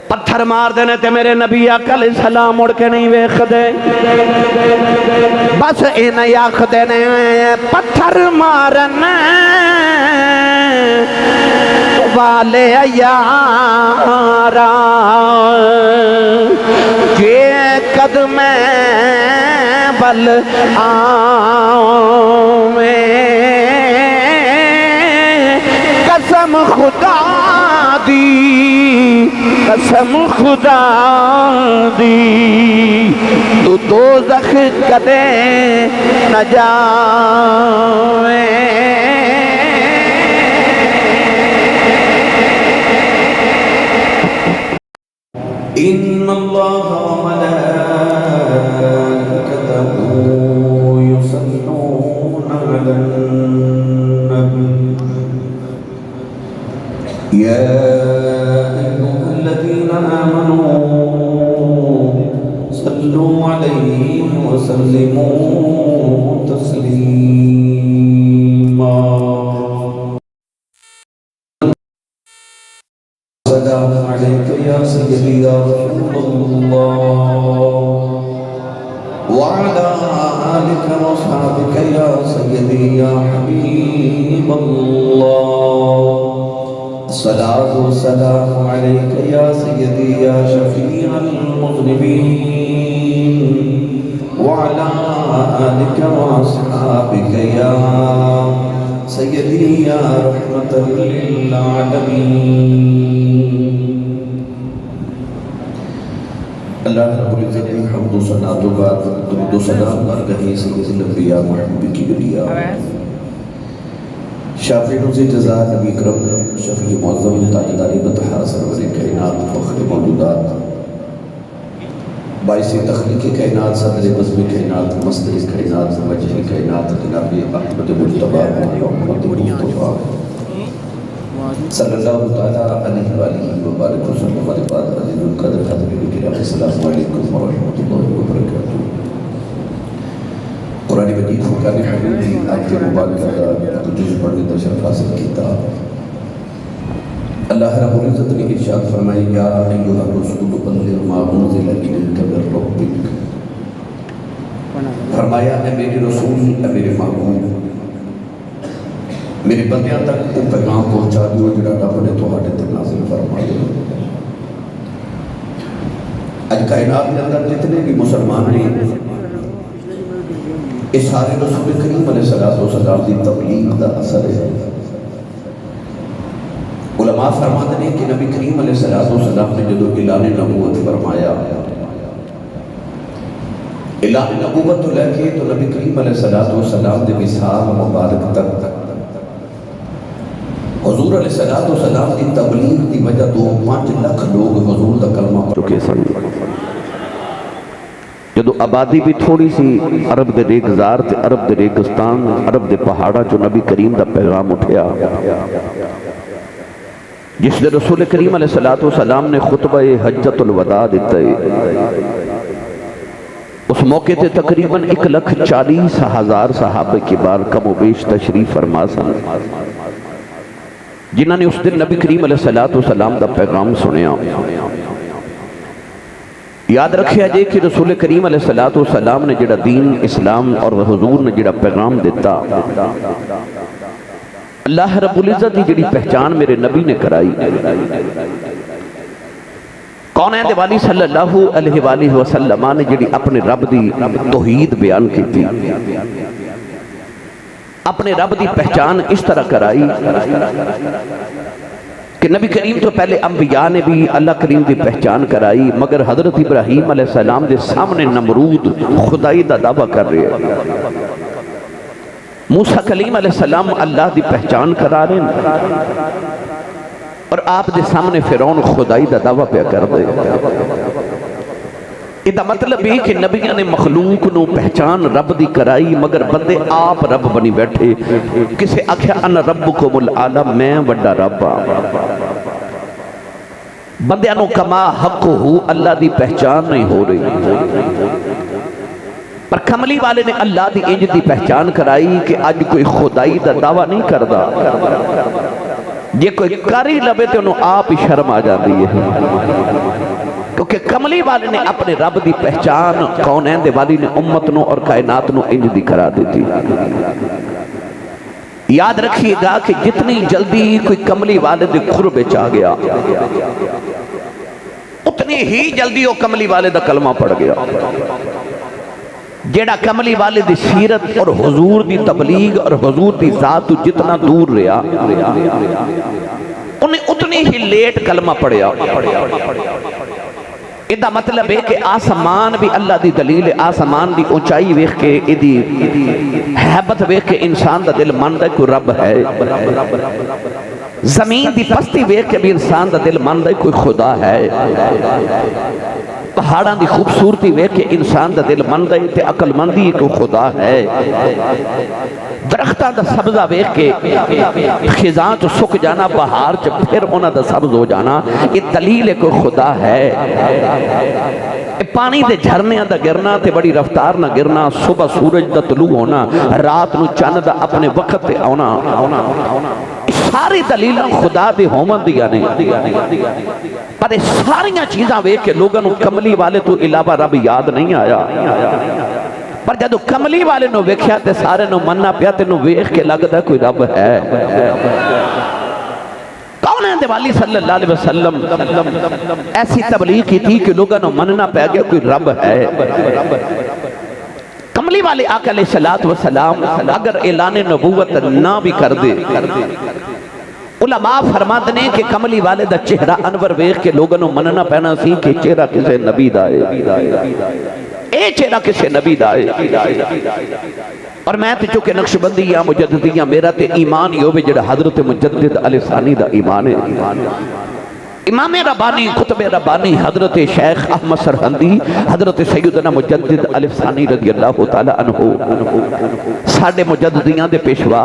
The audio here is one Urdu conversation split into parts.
پتھر مار دینے تے میرے نبی آقا علیہ السلام مڑ کے نہیں ویکھ دے بس اینا آکھ دینے پتھر مارنے والے یارا کہ قدم بل آویں قسم خدا دی قسم خدا دی تو دوزخ کدے نہ جاویں إن الله وملائكته يصلون على النبي يا أيها الذين آمنوا صلوا عليه وسلموا تسليما السلام عليك يا سيدي يا رسول الله وعلى آلك وصحبك يا سيدي يا حبيب الله الصلاة والسلام عليك يا سيدي يا شفيع المذنبين وعلى آلك وأصحابك يا سيدي يا رحمة للعالمين اللہ رب العزت کی حمد و ثنا تو بعد درود و سلام بارگاہ سید الانبیاء محمد کی بلیہ شافع روز جزا نبی کرم شفیع معظم تاجداری بطحا سرور کائنات فخر موجودات باعث تخلیق کائنات صدر بزم کائنات مصدر کائنات وجہ کائنات جناب احمد مجتبی محمد مصطفیٰ صلی اللہ تعالیٰ علیہ وآلہ وبارک وسلم علیہ وآلہ عزیز القدر حضرت کرام السلام علیکم ورحمۃ اللہ وبرکاتہ قرآن مجید فقان حمید آیت مبارکہ جز پڑھنے تشرف حاصل کیتا اللہ رب العزت نے ارشاد فرمائی یا ایھا الرسول بلغ ما انزل الیک من ربک فرمایا اے میرے رسول اے میرے محبوب میرے بندیاں تک وہ پیغام پہنچا دیو جڑا رب نے تہاڈے تے نازل فرمایا اج کائنات کے اندر جتنے بھی مسلمان ہیں اس سارے رسول کریم علیہ السلام کی تبلیغ کا اثر ہے علماء فرماتے ہیں کہ نبی کریم علیہ السلام نے جدو اعلان نبوت فرمایا اعلان نبوت تو لے کے تو نبی کریم علیہ السلام دے وصال مبارک تک حضور علیہ السلام کی تبلیغ کی وجہ تو 5 لاکھ لوگ حضور دا کلمہ پڑھ چکے سن جدو آبادی بھی تھوڑی سی عرب دے ریگزار تے عرب دے ریگستان عرب دے پہاڑا جو نبی کریم دا پیغام اٹھیا جس دے رسول کریم علیہ السلام نے خطبہ حجت الوداع دیتا ہے اس موقع تے تقریباً 1,40,000 صحابہ کی بار کم و بیش تشریف فرما سن جنہاں نے اس دن نبی کریم علیہ السلام دا پیغام سنیا یاد رکھیا جے کہ رسول کریم علیہ السلام نے جڑا دین اسلام اور حضور نے جڑا پیغام دیتا اللہ رب العزت کی جڑی پہچان میرے نبی نے کرائی کونین دے والی صلی اللہ علیہ وآلہ وسلم نے جڑی اپنے رب دی توحید بیان کی تھی اپنے رب دی پہچان اس طرح کرائی کہ نبی کریم تو پہلے انبیاء نے بھی اللہ کریم دی پہچان کرائی مگر حضرت ابراہیم علیہ السلام دے سامنے نمرود خدائی دا دعویٰ کر رہے ہیں موسیٰ کلیم علیہ السلام اللہ دی پہچان کرا رہے ہیں اور آپ دے سامنے فرعون خدائی دا دعویٰ پہ کر دے یہ مطلب ہے کہ نبیوں نے مخلوق نو پہچان رب دی کرائی مگر بندے آپ رب بنی بیٹھے کسے آکھیا انا ربکم العالی میں وڈا رب بندے انو کما حق ہو اللہ دی پہچان نہیں ہو رہی پر کملی والے نے اللہ دی انج دی پہچان کرائی کہ آج کوئی خدائی دا دعویٰ نہیں کردا یہ کوئی کاری لبے تے انہوں آپ ہی شرم آ جاتی ہے کہ کملی والے نے اپنے رب دی پہچان کونین دے والی نے امت نو اور کائنات نو انج دی کرا دیتی۔ یاد رکھیے گا کہ جتنی جلدی کوئی کملی والے دے قرب چاہ گیا اتنی ہی جلدی وہ کملی والے دا کلمہ پڑھ گیا۔ جیڑا کملی والے دی سیرت اور حضور دی تبلیغ اور حضور دی ذات جتنا دور رہا انہیں اتنی ہی لیٹ کلمہ پڑھیا۔ ادھا مطلب ہے کہ آسمان بھی اللہ دی دلیل، آسمان دی اونچائی ویکھ کے ادھی حیبت ویکھ کے انسان دا دل ماندا ہے کوئی رب ہے۔ زمین دی پستی ویکھ کے بھی انسان دا دل ماندا ہے کوئی خدا ہے۔ پہاڑاں دی خوبصورتی ویکھ کے انسان دا دل ماندا ہے تے عقل مندی ہے کوئی خدا ہے۔ درختاں دا سبزہ ویکھ کے خزاں چ سک جانا، بہار چ پھر انہاں دا سبز ہو جانا، یہ دلیل ہے کوئی خدا ہے۔ پانی دے جھرنے دا گرنا تے بڑی رفتار نہ گرنا، صبح سورج دا طلوع ہونا، رات نو چاند دا اپنے وقت تے آنا، ساری دلیل خدا دے ہومن دیا نے۔ پر ساریاں چیزاں ویکھ کے لوگوں نو کملی والے تو علاوہ رب یاد نہیں آیا۔ پر جدو کملی والے نو ویکھیا تے سارے نو مننا پیا تے نو ویکھ کے لگدا کوئی رب ہے۔ کون ہے دیوالی صلی اللہ علیہ وسلم ایسی تبلیغ کی تھی کہ لوگوں نو مننا پیا گیا کوئی رب ہے۔ کملی والے آقا علیہ السلام اگر اعلان نبوت نہ بھی کر دے، علماء فرماتے ہیں کہ کملی والے دا چہرہ انور ویکھ کے لوگوں نو مننا پینا سی کہ چہرہ کسے نبی دا ہے، اے چہرہ کسے نبی دا ہے۔ اور میں تے چونکہ نقشبندی یا مجددی یا میرا تے ایمان یہ ہوئے جڑا حضرت مجدد علیہ ثانی دا ایمان ہے۔ امام ربانی کتب ربانی حضرت شیخ احمد سرہندی حضرت سیدنا مجدد علیہ ثانی رضی اللہ تعالی عنہ ساڑھے مجددیاں دے پیشوا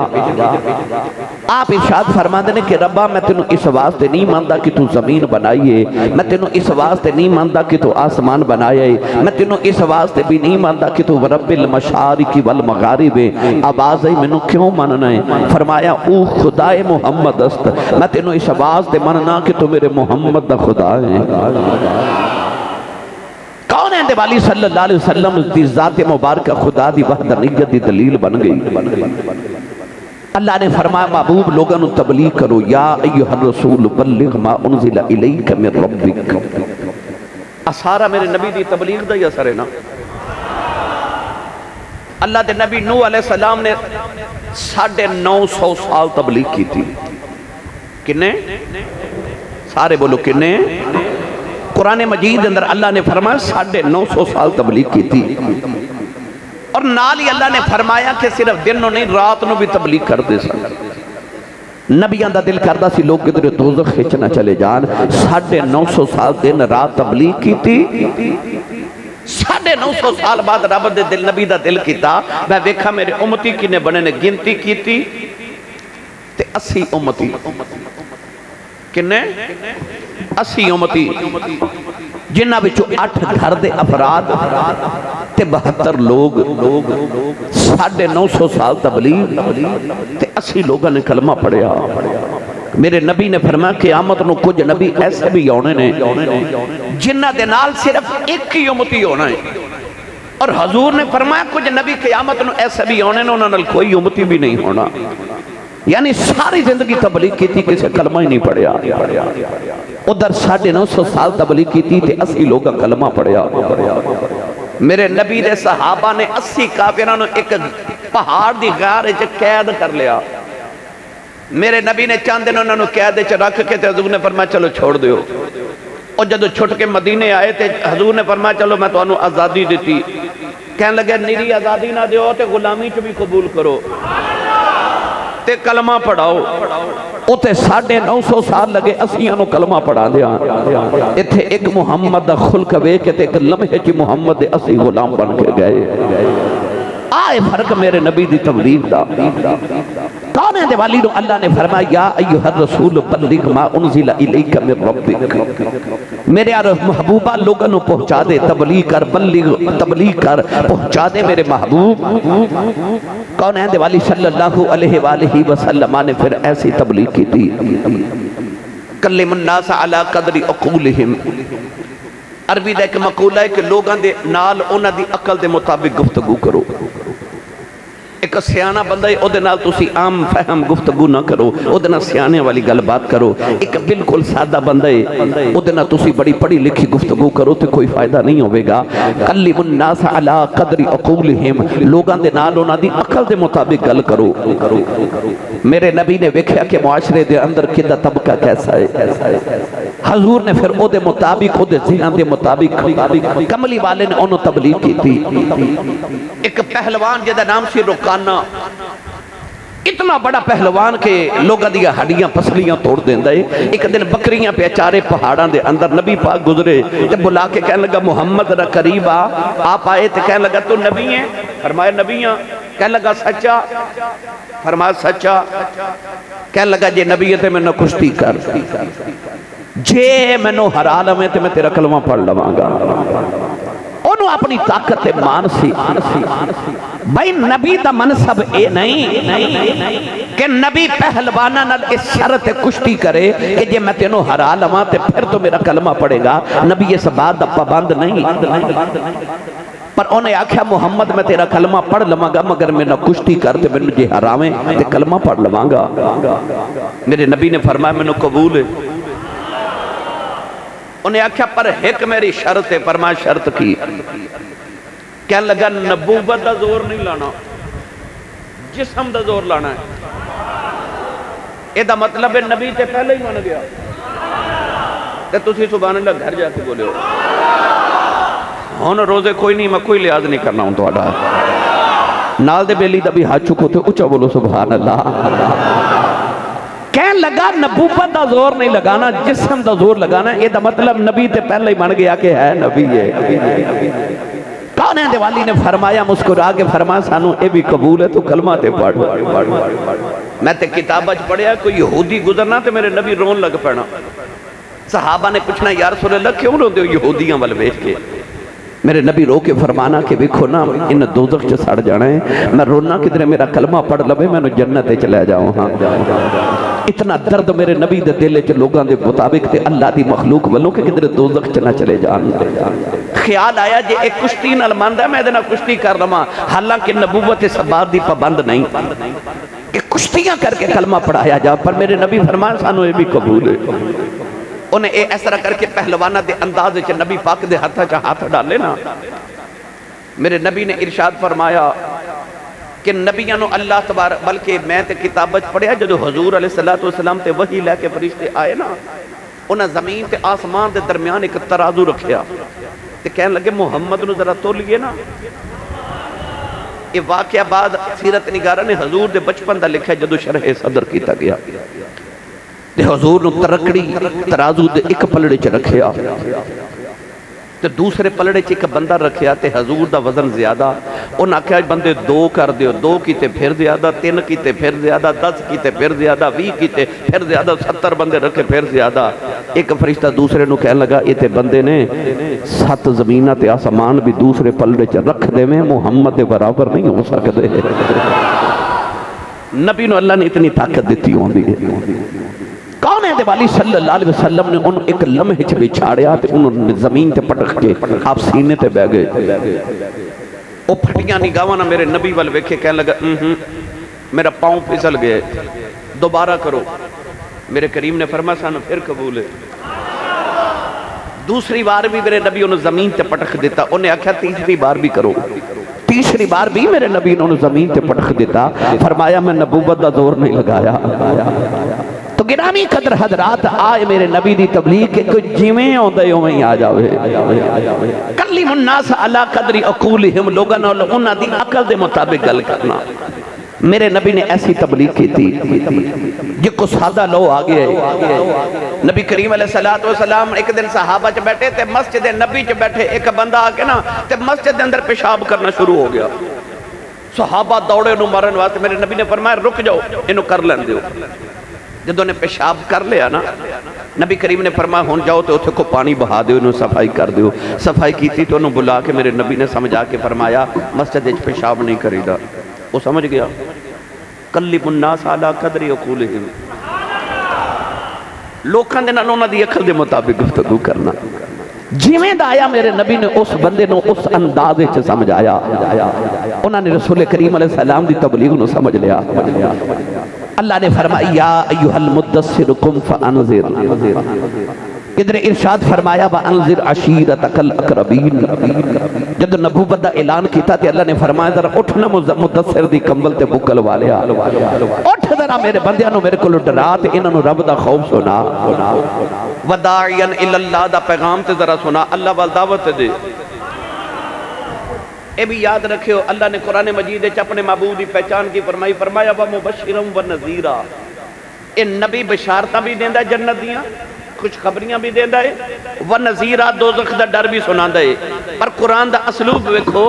آپ ارشاد فرماندے نے کہ ربا میں تینوں اس واسطے نہیں ماندا کہ تو زمین بنائیے، میں تینوں اس واسطے نہیں ماندا کہ تو آسمان بنائے، میں تینوں اس واسطے بھی نہیں ماندا کہ تو رب المشارق والمغارب آواز ہے منو کیوں ماننا ہے؟ فرمایا او خدائے محمد است، میں تینوں اس واسطے ماننا کہ تو میرے محمد دا خدا ہے۔ کون ہے دیوالی صلی اللہ علیہ وسلم دی ذات مبارکہ خدا دی وحدانیت دی دلیل بن گئی۔ اللہ نے فرمایا محبوب لوگوں نے تبلیغ کرو، یا ایھا الرسول بلغ ما انزل الیک من ربک۔ سارا میرے نبی دی تبلیغ دا ہی اثر ہے نا۔ اللہ دے نبی نوح علیہ السلام نے 950 سال تبلیغ کی تھی۔ کنے؟ سارے بولو کنے؟ قرآن مجید اندر اللہ نے فرمایا 950 سال تبلیغ کی تھی، اور نال ہی اللہ نے فرمایا کہ صرف دن نو نہیں رات نو بھی تبلیغ کر دے سن۔ نبیاں دا دل کردہ سی لوگ کدھر دوزخ کھچنا چلے جان، 950 سال دن رات تبلیغ کی تھی۔ 950 سال بعد رب دے دل نبی دا دل کیتا، میں دیکھا میرے امتی کنے بنے نے گنتی کی تھی تے 80 امتی کنے 80 امتی جنہ بچو 8 گھر دے افراد تے 72 لوگ 950 سال تبلیغ تے 80 لوگوں نے کلمہ پڑھیا۔ میرے نبی نے فرمایا قیامت نو کچھ نبی ایسے بھی ہونے نے جنہ دے نال صرف ایک ہی امتی ہونا ہے، اور حضور نے فرمایا کچھ نبی قیامت نو ایسے بھی ہونے نے انہوں نے کوئی امتی بھی نہیں ہونا۔ یعنی ساری زندگی تبلیغ کی تھی کسی کلمہ ہی نہیں پڑھیا۔ ادھر 950 سال تبلیغ کی تھی تے 80 لوگا کلمہ پڑھیا۔ میرے نبی دے صحابہ نے 80 کافرانوں ایک پہاڑ دی غار وچ قید کر لیا۔ میرے نبی نے چند دن انہوں نے قید وچ رکھ کے تے حضور نے فرمایا چلو چھوڑ دیو، اور جدو چھٹ کے مدینے آئے تے حضور نے فرمایا چلو میں تانوں آزادی دیتی۔ کہنے لگے نیری آزادی نہ دیو تے غلامی چ بھی قبول کرو تے کلمہ پڑھاؤ۔ اتے 950 سال لگے 80 نو کلمہ پڑھا دیا۔ اتھے ایک محمد دا خلق ویکھ کے ایک لمحے چ محمد دے 80 غلام بن کے گئے۔ آئے فرق میرے نبی دی تبلیغ دا۔ کون ہے دیوالی نو اللہ نے فرمایا یا ایھا الرسول بلغ ما انزل الیک من ربک، میرے محبوبہ لوگوں نو پہنچا دے، تبلیغ کر، بلغ تبلیغ کر، پہنچا دے میرے محبوب۔ کون ہے دیوالی صلی اللہ علیہ وآلہ وسلم نے پھر ایسی تبلیغ کی تھی۔ کلم الناس علی قدر عقولہم، عربی دا ایک مقولہ ہے کہ لوگاں دے نال انہاں دی عقل دے مطابق گفتگو کرو. ایک سیانہ بندہ ہے او دے نال تسی عام فہم گفتگو نہ کرو, او دے نال سیانے والی گل بات کرو. ایک بالکل سادہ بندہ ہے او دے نال تسی بڑی پڑھی لکھی گفتگو کرو تو کوئی فائدہ نہیں ہوئے گا. کلم الناس علی قدر عقولہم, لوگاں دے نال انہاں دی عقل دے مطابق گل کرو. میرے نبی نے ویکھیا کہ معاشرے دے اندر کدا طبقہ کیسا ہے, حضور نے پھر او دے مطابق او دے ذہن دے مطابق کملی والے نے انہوں تبلیغ کی تھی. ایک پہلوان جدا نام سی رکانہ, اتنا بڑا پہلوان کہ لوگاں دیا ہڈیاں پسلیاں توڑ دیندا ہے. ایک دن بکریاں پہ چارے پہاڑاں دے اندر نبی پاک گزرے تے بلا کے کہنے لگا محمد را قریب آپ آئے تے کہنے لگا تو نبی ہیں, فرمایا نبی ہیں. کہنے لگا سچا, فرمایا سچا. کہنے لگا جے نبی ہے تے میں نہ کشتی کر, جے میں نو ہرا لویں تے میں تیرا کلمہ پڑھ لواں گا. انہوں اپنی طاقت مان سی. بھائی نبی دا منصب اے نہیں کہ نبی پہلوانہ نال اس شرط کشتی کرے کہ جے میں تینوں ہرا لواں تے پھر تو میرا کلمہ پڑے گا. نبی اس بات دا پابند نہیں, پر انہیں آکھیا محمد میں تیرا کلمہ پڑھ لواں گا مگر میں نہ کشتی کرتے میں جے ہراویں تے کلمہ پڑھ لواں گا. میرے نبی نے فرمایا میں نے قبول ہے. انہیں آکھیا پر ایک میری شرط ہے. فرمایا شرط کی. کہنے لگا نبوت دا زور نہیں لانا, جسم دا زور لانا ہے. اے دا مطلب ہے نبی تے پہلے ہی مان گیا تے تسی سبحان اللہ گھر جا کے بولے ہو ہن روزے کوئی نہیں, میں کوئی لحاظ نہیں کرنا ہوں تہاڈا. نال دے بیلی دا بھی ہاتھ چکو تے اونچا بولو سبحان اللہ. کہنے لگا نبوت دا زور نہیں لگانا, جسم دا زور لگانا. یہ دا مطلب نبی تے پہلے ہی بن گیا کہ ہے نبی ہے. کانے دے والی نے فرمایا مسکرا کے فرمایا سانو اے بھی قبول ہے تو کلمہ تے پڑھ. میں تے کتابہ پڑھیا کوئی یہودی گزرنا تے میرے نبی رون لگ پڑنا. صحابہ نے پوچھنا یا رسول اللہ کیوں رو دے یہودیاں وال ویکھ کے؟ میرے نبی رو کے فرمانا کہ ویکھو نا ان دوزخ چ سڑ جانا ہے, میں رونا کدھر میرا کلمہ پڑھ لوے میں جنت چلے جاؤں. ہاں اتنا درد میرے نبی دے دل چ لوگاں دے مطابق تے اللہ دی مخلوق والوں کہ کدھر دوزخ چ نہ چلے جان. خیال آیا جے ایک کشتی نال ماندا میں دے نال کشتی کر لواں, حالانکہ نبوت اس بات دی پابند نہیں کہ کشتیاں کر کے کلمہ پڑھایا جا. پر میرے نبی فرمایا سانو یہ بھی قبول ہے. انہیں اے ایسا کر کے پہلوانہ دے انداز چ نبی پاک دے ہاتھ ڈالے نا. میرے نبی نے ارشاد فرمایا کہ نبیانو اللہ تبارک, بلکہ میں تے کتابت پڑھیا جدو حضور علیہ السلام تے وحی لے کے فرشتے آئے نا, انہیں زمین تے آسمان دے درمیان ایک ترازو رکھیا تے کہنے لگے محمد نو ذرا تولیے نا. یہ واقعہ بعد سیرت نگارہ نے حضور دے بچپن دا لکھا جدو شرح صدر کیتا گیا. تے حضور نو ترکڑی ترازو دے ایک پلڑے چ رکھیا تے دوسرے پلڑے چ ایک بندہ رکھیا تے حضور دا وزن زیادہ. انہاں کہا بندے 2 کر دیو, 2 کیتے پھر زیادہ, 3 کیتے پھر زیادہ, 10 کیتے پھر زیادہ, 20 کیتے پھر زیادہ, 70 بندے رکھے پھر زیادہ. ایک فرشتہ دوسرے نو کہنے لگا یہ تے بندے نے 7 زمینہ تے آسمان بھی دوسرے پلڑے چ رکھ دے میں محمد دے برابر نہیں ہو سکتے. نبی نو اللہ نے اتنی طاقت دیتی ہوندی ہے. کون ہے دے والی صلی اللہ علیہ وسلم نے انہوں ایک لمحے چھ بچھاڑیا تے انہوں نے زمین تے پٹک کے آپ سینے تے بہ گئے. او پھٹیاں نگاوانا میرے نبی وال ویکھے کہنے لگا میرا پاؤں پھسل گئے, دوبارہ کرو. میرے کریم نے فرمایا سانو پھر قبول ہے. دوسری بار بھی میرے نبی انہوں زمین تے پٹک دیتا. انہیں آکھا تیسری بار بھی کرو. تیسری بار بھی میرے نبی انہوں زمین تے پٹک دیتا. فرمایا میں نبوت دا زور نہیں لگایا. تو گرامی قدر حضرات آئے میرے نبی دی تبلیغ کے کوئی جیویں ہوندے ہوئیں آ جاوے. کلم الناس علی قدر عقولہم, لوگاں انہاں دی عقل دے مطابق گل کرنا. میرے نبی نے ایسی تبلیغ کی تھی جس کو سادہ لو آگے ہے. نبی کریم علیہ السلام ایک دن صحابہ چ بیٹھے تے مسجد نبی چ بیٹھے, ایک بندہ آکے نا تے مسجد اندر پیشاب کرنا شروع ہو گیا. صحابہ دوڑے نو مارن واسطے, میرے نبی نے فرمایا رک جاؤ انہوں کر لین دیو. جدوں نے پیشاب کر لیا نا, نبی کریم نے فرمایا ہون جاؤ تو اتھے کو پانی بہا دیو, انہوں صفائی کر دیو. صفائی کی تھی تو انہوں بلا کے میرے نبی نے سمجھا کے فرمایا مسجد اچ پیشاب نہیں کرے دا. وہ سمجھ گیا. کلم الناس علی قدر عقولہم, لوکاں دے نال انہاں دی عقل دے مطابق گفتگو کرنا. جویں دا آیا میرے نبی نے اس بندے نو اس اندازے چ سمجھایا، انہاں نے رسول کریم علیہ السلام دی تبلیغ نو سمجھ لیا۔ اللہ نے فرمایا یا ایھا المدثر قم فانذر، ادھر ارشاد فرمایا وانذر عشیرتک الاقربین۔ جب نبوت دا اعلان کیتا تے اللہ نے فرمایا ذرا اٹھ نہ مدثر دی کمبل تے بکل والیا، اٹھ ذرا میرے بندیاں نو میرے کولوں ڈرا تے انہاں نو رب دا خوف سنا، وداعیا الی اللہ دا پیغام تے ذرا سنا، اللہ وال دعوت دے۔ اے بھی یاد رکھیو اللہ نے قرآن مجید وچ اپنے معبود دی پہچان کی فرمائی، فرمایا ومبشرا ونذیرا، اے نبی بشارتاں بھی دیندا ہے جنت دیاں، خوشخبریاں بھی دیندا ہے، ونذیرا دوزخ دا ڈر بھی سناندا ہے۔ پر قرآن دا اسلوب ویکھو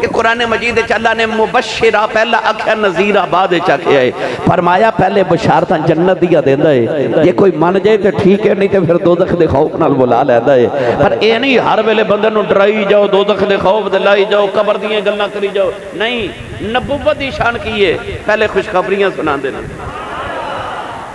کہ قرآن مجید وچ اللہ نے مبشرا پہلا آکھیا، نذیرا بعد وچ آکھیا ہے۔ فرمایا پہلے بشارتاں جنت دیاں دیندا ہے، جے کوئی من جائے تے ٹھیک ہے، نہیں تے پھر دوزخ دے خوف نال بلا لیندا ہے۔ پر اے نہیں ہر ویلے بندے نو ڈرائی جاؤ، دوزخ دے خوف دے لائی جاؤ، قبر دیاں گلاں کری جاؤ، نہیں۔ نبوت دی شان کی ہے، پہلے خوشخبریاں سناندے نے،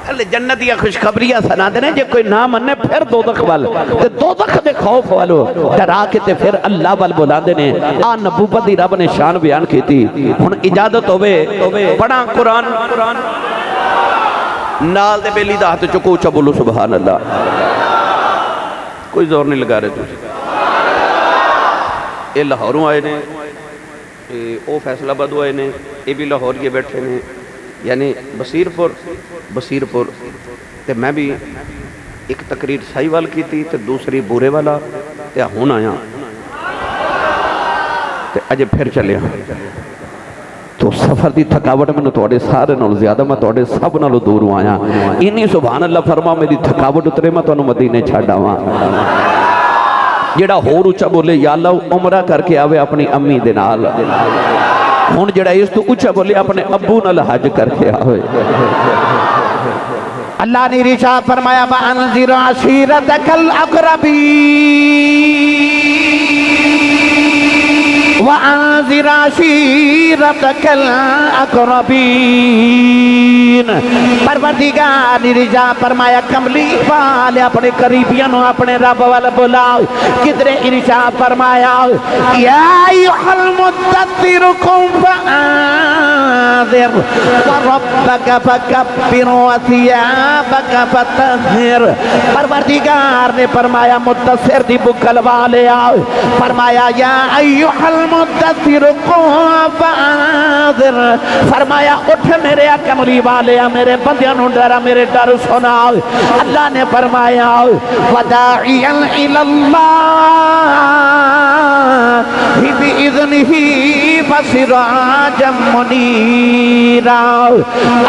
پہلے جنت یا خوشخبریاں سناندے نے، جے کوئی نہ منے پھر دوزخ وال تے دوزخ دے خوف والو ڈرا کے تے پھر اللہ وال بلاندے نے۔ آ نبوت دی رب نے شان بیان کیتی۔ ہن اجازت ہوے پڑھاں قرآن نال دے بیلی دا ہاتھ چکو اچھا بولو سبحان اللہ، کوئی زور نہیں لگا رہے تسی۔ اے لاہوروں آئے نے، او فیصلہ آباد آئے نے، اے بھی لاہور یہ بیٹھے نے، یعنی بصیر پور تے میں بھی ایک تقریر سائی وال کی تھی تے دوسری بورے والا تے ہون آیا تے اجے پھر چلے ہاں۔ تو سفر دی تھکاوٹ میں توڑے سارے نال زیادہ میں توڑے سب نالو دور آیا، انہی سبحان اللہ فرما میری تھکاوٹ اترے میں تو انہوں مدینے چھاڑا ہوا۔ جڑا ہور اچھا بولے یا اللہ عمرہ کر کے آوے اپنی امی دے نال، ہون جڑا اس تو اچھا بولے اپنے ابو نال حج کر کے آوے۔ اللہ نے ارشاد فرمایا وَأَنذِرْ عَشِيرَتَكَ الْأَقْرَبِينَ وَأَنذِرْ عَشِيرَتَكَ الْأَقْرَبِينَ۔ پروردگار نے ارشاد فرمایا کملی والے اپنے قریبیاں نو اپنے رب وال بلاؤ۔ کدھر ارشاد فرمایا یا ایھا المدثر قم فانذر وربک فکبر وثیابک فطہر۔ پروردگار نے فرمایا مدثر دی بکل والے آؤ، فرمایا یا ایھا المدثر قم فانذر، فرمایا اٹھ میرے کملی والے میرے بندیاں نو ڈرا، میرے ڈر سنا۔ اللہ نے فرمایا وداعیا الی اللہ بِإِذْنِهِ وَسِرَاجًا مُنِيرًا۔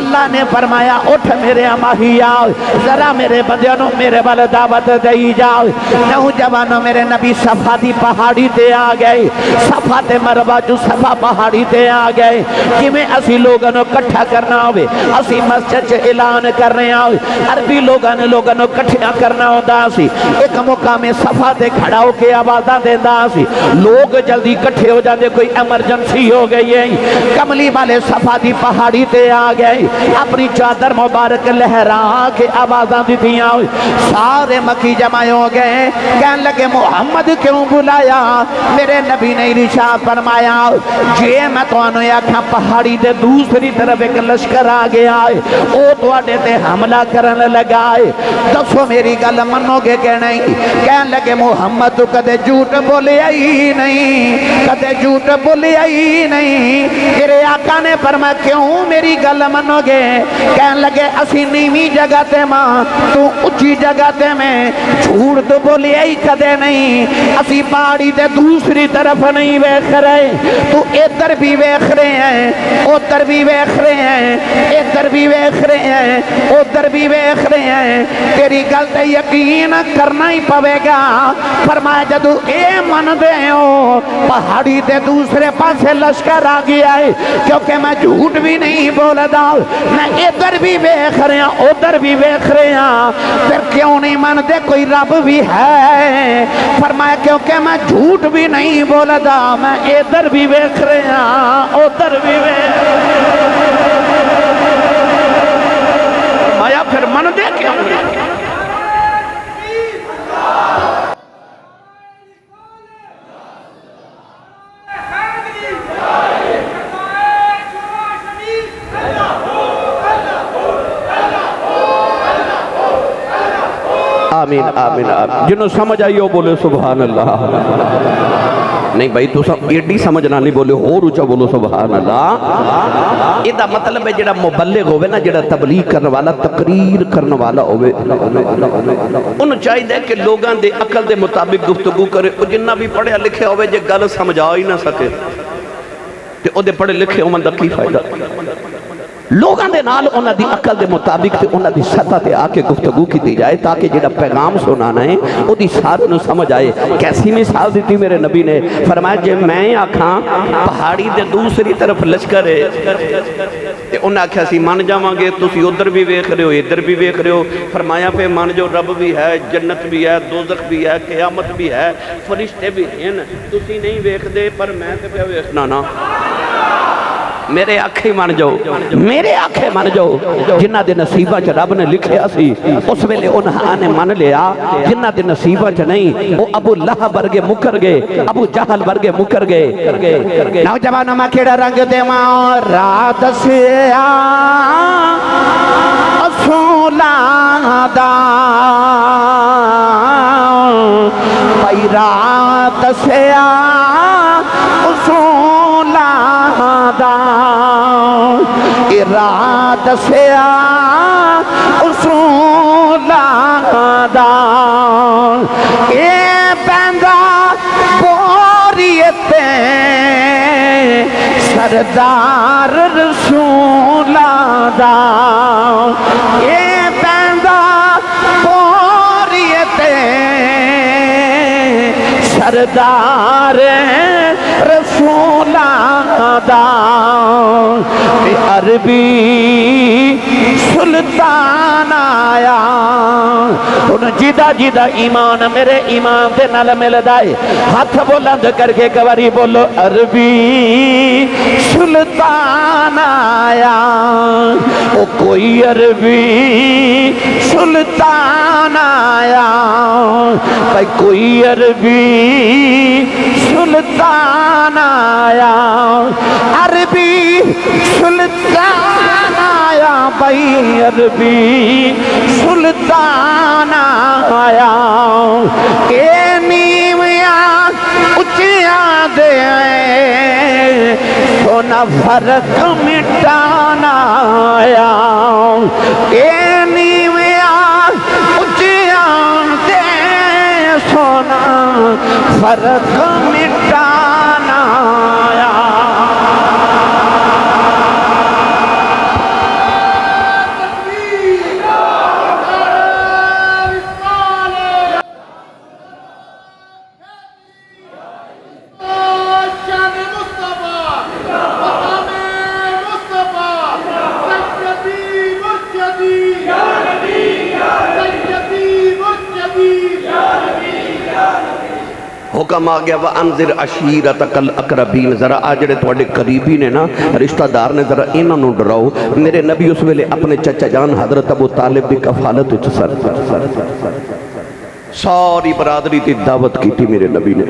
اللہ نے فرمایا اٹھ میرے ماہی آؤ، ذرا میرے بندیاں نو میرے وال دعوت دئی جاؤ۔ نوجوانوں میرے نبی صفا دی پہاڑی تے آ گئے، صفا تے مروہ جو صفا پہاڑی تے آ گئے، کہ میں اسی لوگوں نو کٹھا کرنا ہوئے، اسی مسجد سے اعلان کر رہے ہیں، عربی لوگوں نو کٹھیا کرنا ہوتا سی، ایک مقام صفا تے کھڑا ہو کے آوازاں دیندا سی، لوگ جلدی کٹھے ہو جاندے، کوئی ایمرجنسی ہو گئی ہے۔ کملی والے صفا دی پہاڑی تے آ گئے، اپنی چادر مبارک لہرا کے آوازاں دیتیاں، سارے مکی جمع ہو گئے، کہنے لگے محمد کیوں بلایا؟ میرے نبی نے ارشاد فرمایا جے میں تو انہوں آکھاں پہاڑی دے دوسری طرف ایک لشکر آ گیا ہے، او تو آڈے تے حملہ کرنے لگا ہے، دسو میری گل منو گے کہ نہیں؟ کہنے لگے محمد تو کدے جھوٹ بولے ہی نہیں، کدے جھوٹ بولے ہی نہیں۔ تیرے آقا نے فرمایا کیوں میری گل منو گے؟ کہنے لگے اسی نیویں جگہ تے ماں تو اچھی جگہ تے میں، جھوٹ تو بولے ہی کدے نہیں، اسی پہاڑی دے دوسری طرف نہیں ویکھ رہے، تو ادھر بھی ویکھ رہے ہیں، ادھر بھی ویکھ رہے ہیں، ادھر بھی ویکھ رہے ہیں، ادھر بھی ویکھ رہے ہیں، تیری گل تے یقین کرنا ہی پوے گا۔ فرمایا جدو اے من دے ہو پہاڑی دے دوسرے پاسے لشکر آ گیا ہے، کیونکہ میں جھوٹ بھی نہیں بولدا، میں ادھر بھی ویکھ رہے ہیں ادھر بھی ویکھ رہے ہیں، پھر کیوں نہیں من دے کوئی رب بھی ہے؟ فرمایا کیونکہ میں جھوٹ بھی نہیں بولدا، میں ادھر بھی ویکھ رہے ہیں ادھر بھی ویکھ رہے ہیں۔ فرمایا پھر من دے کیوں نہیں؟ آمین آمین آمین جنہوں سمجھ آئی ہو بولے سبحان اللہ نہیں بھائی تو ایڈی سمجھنا نہیں بولے اور اچھا بولو سبحان اللہ یہ دا مطلب ہے جڑا مبلغ ہوئے نا جڑا تبلیغ کرنے والا تقریر کرنے والا ہوئے انہوں چاہی دے کہ لوگاں دے عقل دے مطابق گفتگو کرے وہ جنہ بھی پڑھے لکھے ہوئے جے گل سمجھا ہی نہ سکے تے او دے پڑھے لکھے ہوئے دا کی فائدہ لوگاں دے نال انہاں دی عقل دے مطابق تے انہاں دی سطح تے آکے گفتگو کی دی جائے تاکہ جڑا پیغام سنانا ہے او دی ساتھ نو سمجھ آئے کیسی مثال دیتی میرے نبی نے فرمایا جے میں آکھاں پہاڑی دے دوسری طرف لشکر ہے تے انہاں آکھا سی مان جاواں گے تسی ادھر بھی ویکھ رہے ہو ادھر بھی ویکھ رہے ہو فرمایا پہ مان جو رب بھی ہے جنت بھی ہے دوزخ بھی ہے قیامت بھی ہے فرشتے بھی ہیں تسی نہیں ویکھ دے پر میں تے پہ ویکھنا نا میرے آنکھیں مان جاؤ میرے آنکھیں مان جاؤ جنہ دے نصیبہ چ رب نے لکھیا سی اس ویلے انہاں نے مان لیا جنہ دے نصیبہ چ نہیں وہ ابو لہب ورگے مکر گئے ابو جہل ورگے مکر گئے نوجوانوں میں کیڑا رنگ دے ماں رات سیا اصولاں دا بھائی رات سیا اصولاں دا اراد سیا اصولاں دا اے بندہ بوریتے سردار رسولاں دا اے بندہ بوریتے سردار رسولاں دا عربی سلطان آیا ان جیدہ جیدہ ایمان میرے ایمان دے نال مل دائے ہاتھ بلند کر کے گواری بولو عربی سلطان آیا او کوئی عربی سلطان آیا بھائی کوئی عربی سلطان آیا عربی سلطان آیا بھائی عربی سلطان آیا اے نیویاں اچیاں دے سونا فرق مٹانا آیا اے نیویاں اچیاں دے سونا فرق مٹانا آیا حکم آ گیا وَأَنذِرْ عَشِيرَتَكَ الْأَقْرَبِينَ ذرا آجڑے توڑے قریبی نے نا رشتہ دار نے ذرا انہوں نے ڈراؤ میرے نبی اس ویلے اپنے چچا جان حضرت ابو طالب بھی کفالت سر ساری برادری تھی دعوت کی تھی میرے نبی نے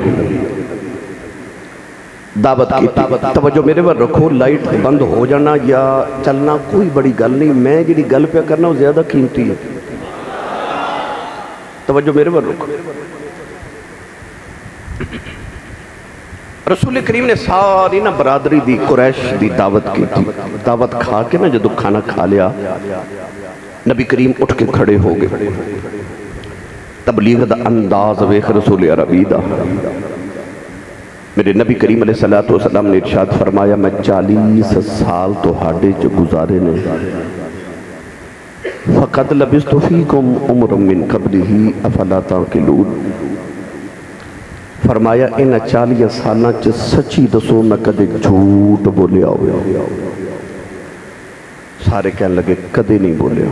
دعوت کی تھی توجہ میرے پر رکھو لائٹ بند ہو جانا یا چلنا کوئی بڑی گل نہیں میں جی گل پہ کرنا وہ زیادہ قیمتی ہے توجہ میرے پر رکھو رسول کریم نے ساری نا برادری دی قریش دی دعوت کی تھی دعوت کھا کے نا جدو کھانا کھا لیا نبی کریم اٹھ کے کھڑے ہو گئے تبلیغ دا انداز ویخ رسول عربی دا میرے نبی کریم علیہ السلام نے ارشاد فرمایا میں 40 سال تو ہاڈے جو گزارے نے فقد لبست فیکم عمر من قبلہ افلا تعقلون فرمایا ان 40 سالہ چ سچی دسو میں کدے جھوٹ بولیا ہوئے سارے کہنے لگے کدے نہیں بولیا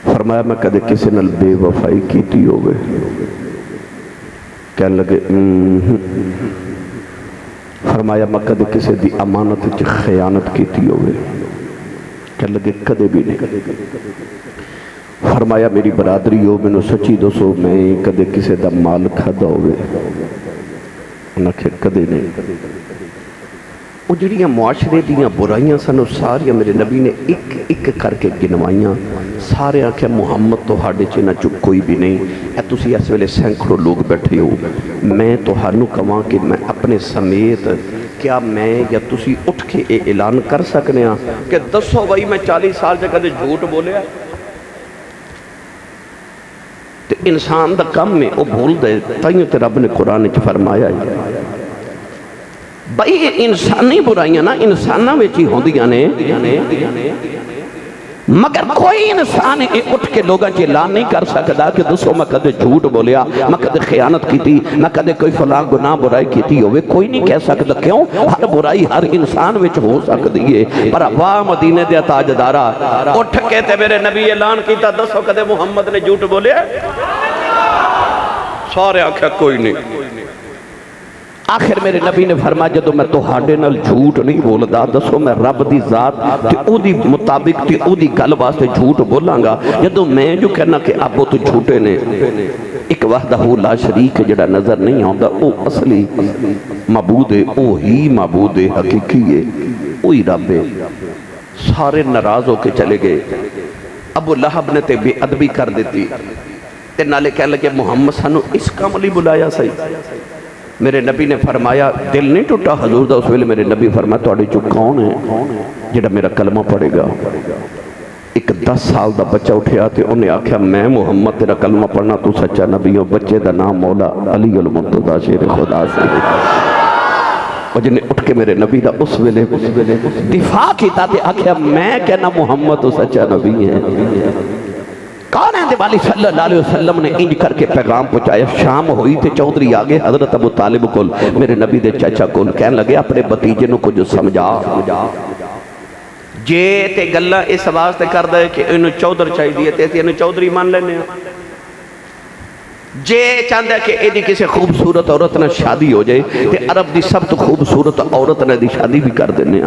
فرمایا میں کدے کسی نال بے وفائی کیتی ہوئے کہنے لگے فرمایا میں کدے کسی دی امانت چ خیانت کیتی ہوئے کہنے لگے کدے بھی نہیں فرمایا میری برادری ہو میں نو سچی دسو میں کدے کسے دا مال کھدا ہوئے انہاں کہ کدے نہیں وہ جڑیاں معاشرے دیاں برائیاں سنو ساریاں میرے نبی نے ایک ایک کر کے گنوائیاں سارے آخیا محمد تہاڈے چ نہ چ کوئی بھی نہیں ہے، تسی اس ویلے سینکڑوں لوگ بیٹھے ہو، میں تہانوں کہاں کہ میں اپنے سمیت کیا میں یا تسی اٹھ کے یہ اعلان کر سکنے ہاں کہ دسو بھائی میں 40 سال سے کدے جھوٹ بولیا؟ تے انسان دا کم ہے وہ بھول دے، تائیوں تے رب نے قرآن وچ فرمایا ہے بھائی انسانی برائیاں نا انساناں وچ ہی ہوندیاں نے، مگر کوئی انسان اٹھ کے لوگاں چ اعلان نہیں کر سکتا کہ دسو میں کدے جھوٹ بولیا، میں کدے خیانت کیتی، میں کدے کوئی فلاں گناہ برائی کیتی ہوئے، کوئی نہیں کہہ سکتا۔ کیوں؟ ہر برائی ہر انسان وچ ہو سکتی ہے، پر واہ مدینے دے تاجدارا اٹھ کے تے میرے نبی اعلان کیتا دسو کدے محمد نے جھوٹ بولیا؟ سارے آکھیا کوئی نہیں۔ آخر میرے نبی نے فرمایا جدو میں تہاڈے نال جھوٹ نہیں بولدا دسو میں رب دی ذات تے او دی مطابق تے او دی گل واسطے جھوٹ بولاں گا، جدو میں جو کہنا کہ اب وہ تو جھوٹے نے، ایک وحدہ لا شریک جڑا نظر نہیں آندا او اصلی معبود ہے، او ہی معبود ہے، حقیقی ہے، اوہی رب ہے۔ سارے ناراض ہو کے چلے گئے، ابو لہب نے تے بے ادبی کر دیتی تے نالے کہنے لگے محمد سانو اس کام لئی بلایا صحیح۔ میرے نبی نے فرمایا دل نہیں ٹوٹا حضور دا؟ اس ویلے میرے نبی فرمایا تواڈے چوں کون ہے جڑا میرا کلمہ پڑھے گا؟ ایک 10 سال دا بچہ اٹھیا تے انہیں آکھیا میں محمد تیرا کلمہ پڑھنا، تو سچا نبی ہو۔ بچے دا نام مولا علی المرتضی شیر خدا سے، اور جنہیں اٹھ کے میرے نبی دا اس ویلے دفاع کیتا تے آکھیا میں کہنا محمد تو سچا نبی ہے۔ کون ہے والی صلی اللہ علیہ وسلم نے انج کر کے پیغام پہنچایا۔ شام ہوئی تے چودھری آگے حضرت ابو طالب کو میرے نبی دے چچا کو کہنے لگے اپنے بتیجے نو کو جو سمجھا جے تے گلہ اس واسطے کر دے کہ انہوں چودھر چاہی دیئے تے انہوں چودھری مان لینے جے چاندہ کہ ایدی کسی خوبصورت عورت نے شادی ہو جائے تے عرب دی سب تو خوبصورت عورت نے دی شادی بھی کر دینے